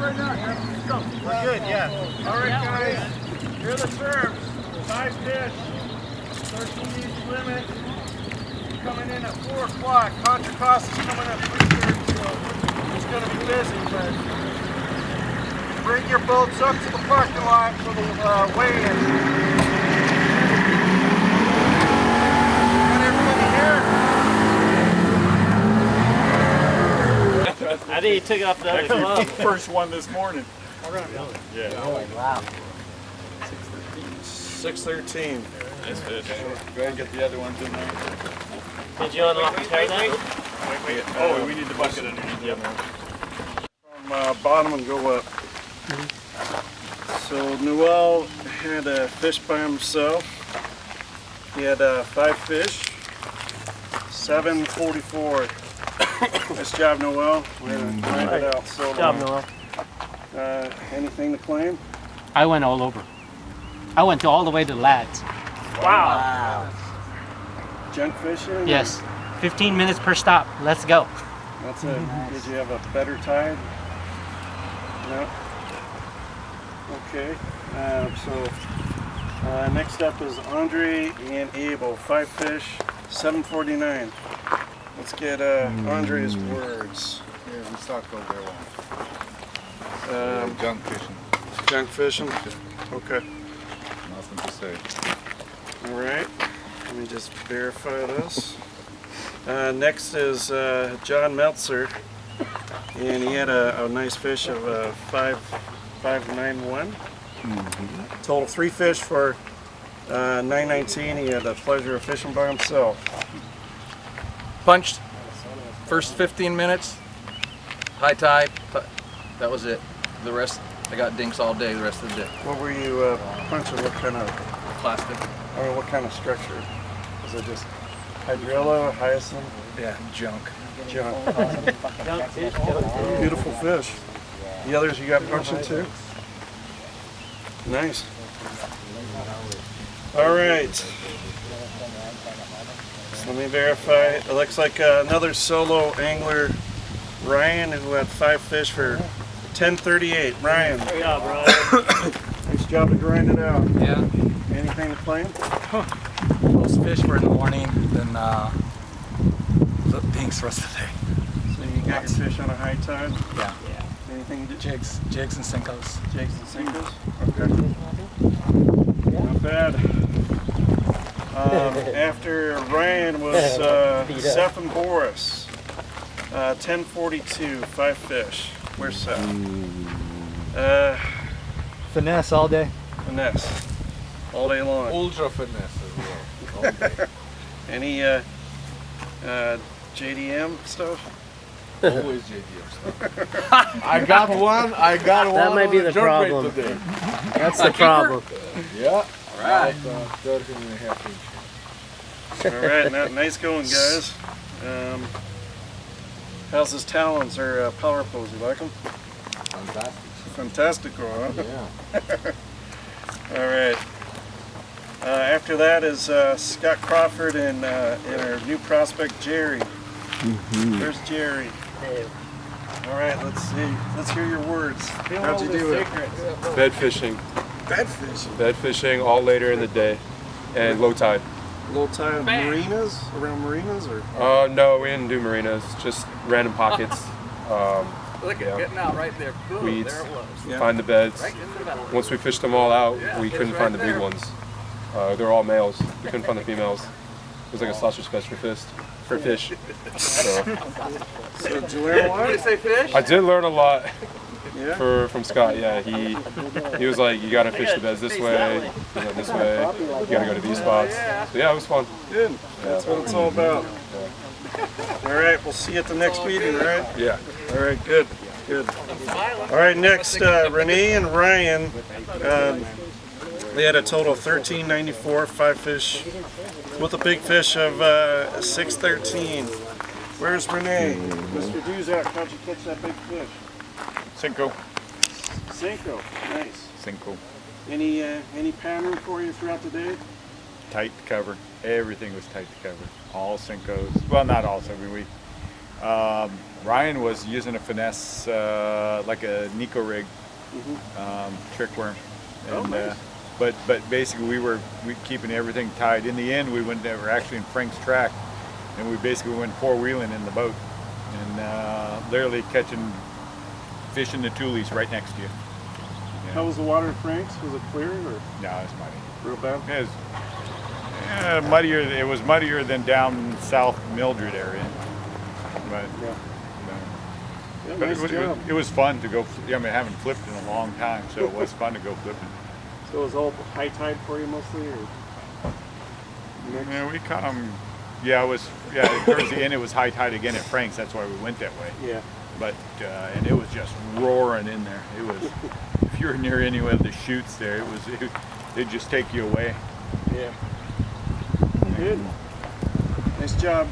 We're good, yeah. All right, guys. Here are the terms. 5 fish, 13-inch limit. Coming in at 4 o'clock. Contra Costa's coming at 3:30, so it's going to be busy. But bring your boats up to the parking lot for the weigh-in. Got everybody here? I think he took it off the other club. First one this morning. Yeah. Oh, wow. 613. Nice fish. Go ahead and get the other ones in there. Did you unlock the tag now? Wait. Oh, we need the bucket underneath. Yep. From bottom and go up. So Noel had a fish by himself. He had 5 fish, 744. Nice job, Noel. Way to grind it out. So, Good job, Noel. anything to claim? I went all over. I went all the way to Lads. Wow. Junk fishing? Yes. 15 minutes per stop. Let's go. That's it. Did you have a better tide? No? Okay. So next up is Andre and Abel. 5 fish, 749. Let's get Andre's words. Yeah, we start over there one. Junk fishing. Junk fishing? Okay. Nothing to say. All right. Let me just verify this. Next is John Meltzer, and he had a nice fish of 591. Total 3 fish for 919. He had the pleasure of fishing by himself. Punched first 15 minutes, high tide, that was it. The rest, I got dinks all day the rest of the day. What were you punching? What kind of Plastic. or what kind of structure? Was it just hydrilla, hyacinth, Yeah, junk. junk? Beautiful fish. The others you got punching too? Nice. All right. So let me verify. It looks like another solo angler, Ryan, who had 5 fish for 1038. Ryan, Good job, Ryan. nice job to grind it out. Yeah. Anything to claim? Those fish were in the morning, then the dinks the rest of the day. So you got your fish on a high tide? Yeah. Anything to Jigs and sinkos. Jigs and sinkers? Okay. Not bad. After Ryan was Seth and Boris. 1042, 5 fish. Where's Seth? Finesse all day. Finesse. All day long. Ultra finesse as well. Any JDM stuff? Always JDM stuff. I got one. That might be the problem. today. That's the problem. Yeah. All right. 13 and a half inch. All right, nice going, guys. How's his talons or power pose? You like them? Fantastic. Fantastico, huh? Yeah. All right. After that is Scott Crawford and our new prospect, Jerry. There's Jerry. All right, let's see. Let's hear your words. How'd you do it? Bed fishing. Bed fishing. Bed fishing all later in the day and low tide. Low tide marinas? Around marinas? Or? No, we didn't do marinas, just random pockets. Look Yeah. at getting out right there. Boom, Weeds. there it was. Yeah. Find the beds. Right into the middle. Once we fished them all out, we couldn't right find the big there. ones. They're all males. We couldn't find the females. It was like a sausage fest for fish. So, So did you learn a lot? Did you say fish? I did learn a lot Yeah? from Scott. Yeah, he was like, you gotta fish the beds this way, this way. You gotta go to these spots. So yeah, it was fun. Good. That's what it's all about. All right, we'll see you at the next meeting, right? Yeah. All right, good. Good. All right, next, Renee and Ryan. They had a total of 1394, 5 fish, with a big fish of 613. Where's Renee? Mr. Duzak, how'd you catch that big fish? Cinco. Cinco. Nice. Cinco. Any pattern for you throughout the day? Tight to cover. Everything was tight to cover. All Cincos. Well, not all Cinco. We Ryan was using a finesse, like a Nico rig, trick worm. And, nice. But basically we keeping everything tied. In the end, we were actually in Frank's track, and we basically went four-wheeling in the boat, and literally catching fish in the tulies right next to you. Yeah. How was the water at Frank's? Was it clear or No, it's muddy. real bad? It was muddier. It was muddier than down South Mildred area, but. Yeah. Yeah, But nice job. it was fun to go. I mean, I haven't flipped in a long time, so it was fun to go flipping. So it was all high tide for you mostly, or? Yeah, we caught them. Yeah, it was. Yeah, towards the end, it was high tide again at Frank's. That's why we went that way. Yeah. But and it was just roaring in there. It was. If you were near any of the chutes there, it'd just take you away. Yeah. Good. Nice job.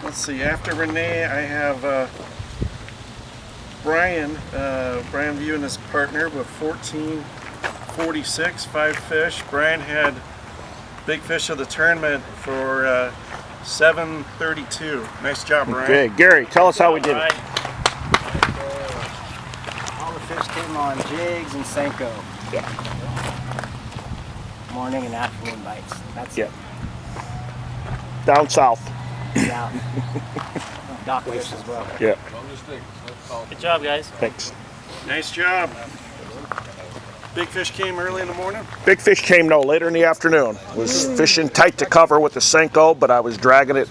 Let's see. After Renee, I have Brian. Brian View and his partner with 1446, 5 fish. Brian had big fish of the tournament for 732. Nice job, Brian. Okay, Gary, tell us how we did it. All the fish came on jigs and Senko. Yeah. Morning and afternoon bites. That's Yeah. Down south. yeah. Dock fish as well. Yeah. Good job, guys. Thanks. Nice job. Big fish came early in the morning. Big fish came later in the afternoon. Was fishing tight to cover with the Senko, but I was dragging it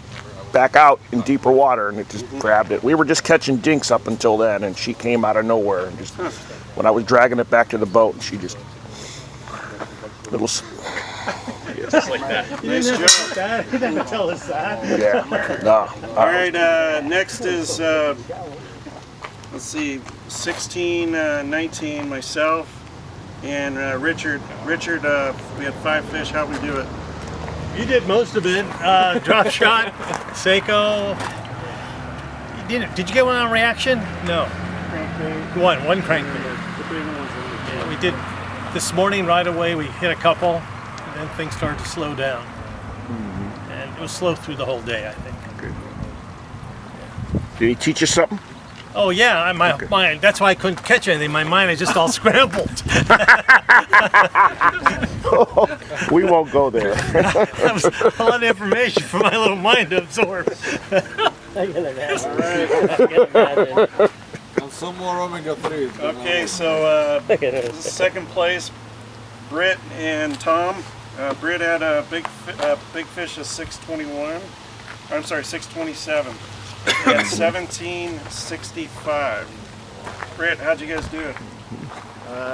back out in deeper water and it just grabbed it. We were just catching dinks up until then, and she came out of nowhere and just when I was dragging it back to the boat, she just little. Just like that. Nice job. You didn't tell us that. Yeah. No. All right, next is, let's see, 16, 19, myself, and Richard. Richard, we had 5 fish. How'd we do it? You did most of it. Drop shot, Seiko. You did you get one on reaction? No. One crankbait. Yeah, we did this morning right away. We hit a couple, and then things started to slow down. And it was slow through the whole day, I think. Did he teach you something? Oh yeah, my mind. That's why I couldn't catch anything. My mind is just all scrambled. We won't go there. That was a lot of information for my little mind to absorb. Some more omega-3s. Okay, so second place, Britt and Tom. Britt had a big fish of 621. I'm sorry, 627. At 1765. Britt, how'd you guys do it?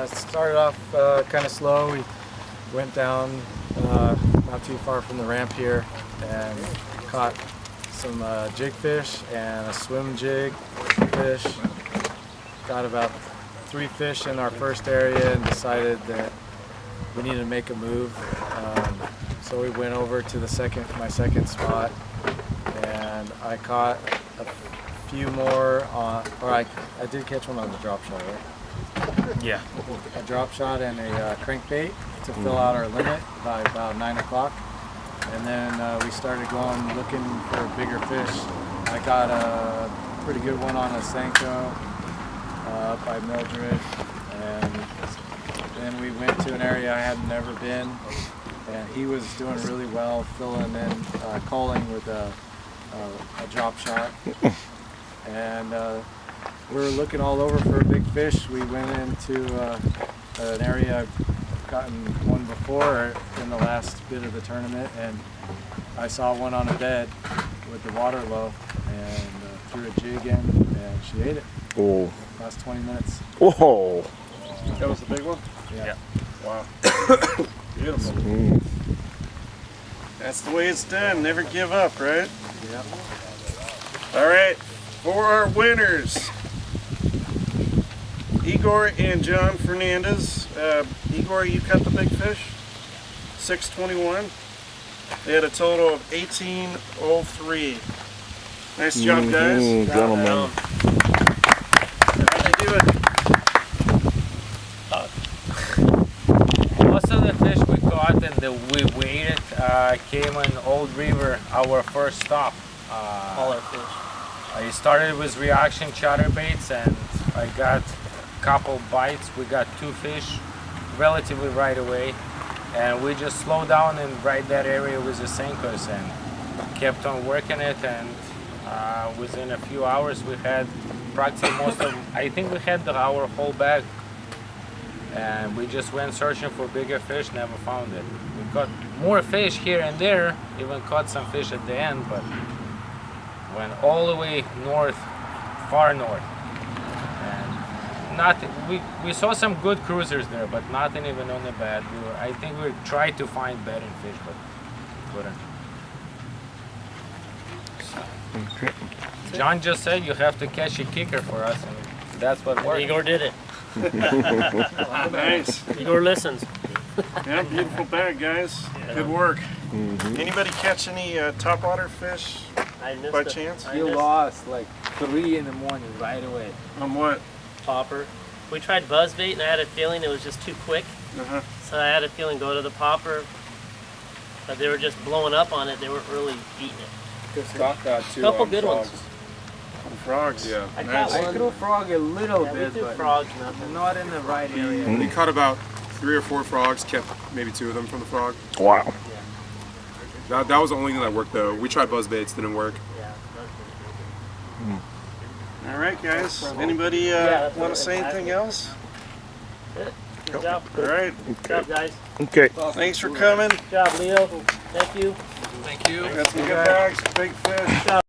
Started off kind of slow. We went down not too far from the ramp here and caught some jig fish and a swim jig fish. Got about 3 fish in our first area and decided that we needed to make a move. So we went over to my second spot, and I caught a few more I did catch one on the drop shot, right? Yeah. A drop shot and a crankbait to fill out our limit by about 9 o'clock. And then we started going looking for bigger fish. I got a pretty good one on a Senko up by Mildred. And then we went to an area I had never been. And he was doing really well filling in, calling with a drop shot. And we were looking all over for a big fish. We went into an area I've gotten one before in the last bit of the tournament, and I saw one on a bed with the water low and threw a jig in, and she ate it. Oh. Last 20 minutes. Whoa. That was the big one? Yeah. Wow. Beautiful. That's the way it's done. Never give up, right? Yeah. All right. For our winners, Igor and John Fernandez. Igor, you cut the big fish, 621. They had a total of 1803. Nice job, guys. Gentlemen. How'd you do it? Most of the fish we caught and we waited came in Old River, our first stop. All our fish. I started with reaction chatterbaits and I got a couple bites. We got 2 fish relatively right away, and we just slowed down in right that area with the Senkos and kept on working it, and within a few hours we had practically most of, I think we had our whole bag, and we just went searching for bigger fish, never found it. We caught more fish here and there, even caught some fish at the end, but went all the way north, far north. Nothing. We saw some good cruisers there, but nothing even on the bad. I think we tried to find bedding fish, but couldn't. John just said you have to catch a kicker for us, and that's what worked. Igor did it. Nice. Igor listens. Yeah, beautiful bag, guys. Good work. Anybody catch any topwater fish I missed by it. chance? I You missed lost like 3 in the morning right away. On what? popper. We tried buzzbait, and I had a feeling it was just too quick. So I had a feeling go to the popper, but they were just blowing up on it. They weren't really eating it. Scott got 2 Couple on good frogs. ones. Frogs. Yeah. I Nice. caught I one. threw frog a little Yeah, we bit, threw but frogs, nothing. not in the right area. We caught about 3 or 4 frogs, kept maybe 2 of them from the frog. Wow. That was the only thing that worked though. We tried buzz baits, didn't work. Yeah. All right, guys. Anybody that's want what to say I- anything else? Good job. All right. Good job, guys. Okay. Thanks for coming. Good job, Leo. Thank you. Thank you. Got some good bags, big fish.